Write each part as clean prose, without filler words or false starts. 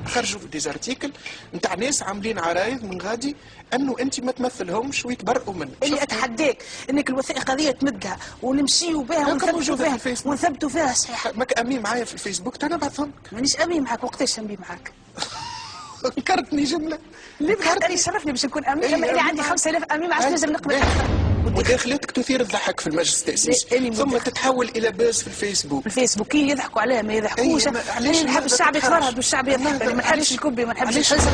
خرجوا في ديزارتيكل نتاع ناس عاملين عرايض من غادي انه انت ما تمثلهمش ويتبرئوا منك. اللي اتحداك انك الوثائق هذه تمدها ونمشيو بها ونثبتوا فيها صحيح. ماك امين معايا في الفيسبوك انا نبعثهم لك. مانيش امين معاك. وقتاش نبي معاك؟ نكرتني جمله. اللي بحق يشرفني باش نكون امين. لما انا عندي 5000 امين ما عادش نجم نقبل. مداخلاتك تثير الضحك في المجلس التأسيسي ثم تتحول إلى باز في الفيسبوك. الفيسبوكيين يضحكوا عليها ما يضحكوش. أنا نحب الشعب يتفرهد والشعب يضحك. ما نحبش الكبي ما نحبش الحزن.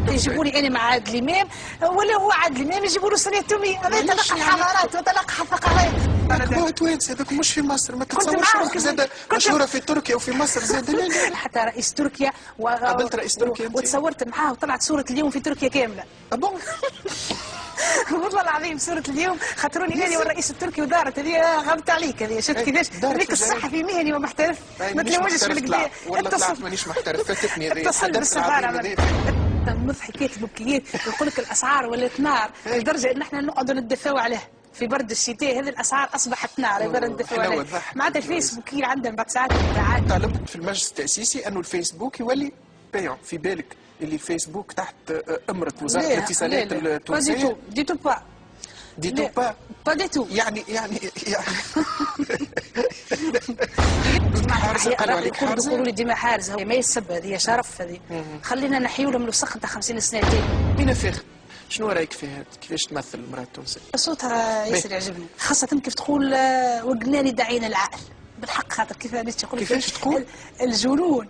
يجيبوني أنا مع عادل إمام ولا هو عادل إمام يجيبوا له سنة تومي. هذا تلقى الحضارات وتلقى الثقافات. أنا توانسة هذاك مش في مصر ما تتصورش روحك زادة مشهورة في تركيا وفي مصر زادة. حتى رئيس تركيا قابلت رئيس تركيا وتصورت معاه وطلعت صورة اليوم في تركيا كاملة. والله العظيم صورة اليوم خاطروني أنا والرئيس التركي ودارت هذه غبت عليك هذه شفت كيفاش هذيك الصحفي مهني ومحترف ما تلوجش في الكدا. والله طلعت مانيش محترف فاتتني هذه. اتصل بالسفارة المضحكات البكيات يقول لك الأسعار ولات نار لدرجة إن احنا نقعدوا ندفعوا عليها في برد الشتاء. هذه الأسعار أصبحت نار يقدروا ندفعوا عليها. معناتها الفيسبوك عندهم بعد ساعات ساعات. طالبت في المجلس التأسيسي أنه الفيسبوك يولي بايع في بالك اللي الفيسبوك تحت أمرة وزارة الاتصالات التونسية. ديتو با ديتو با با ديتو يعني حارزة قالوا عليك حارزة. يقولوا لي ديما حارزة ما يسب هذه شرف هذه. خلينا نحيوا لهم الوسخ نتاع 50 سنتين. مين فاخر؟ شنو رايك في هذا؟ كيفاش تمثل المرأة التونسية؟ صوتها ياسر يعجبني خاصة كيف تقول وقناني داعين العقل بالحق. خاطر كيف تقول كيفاش تقول؟ الجنون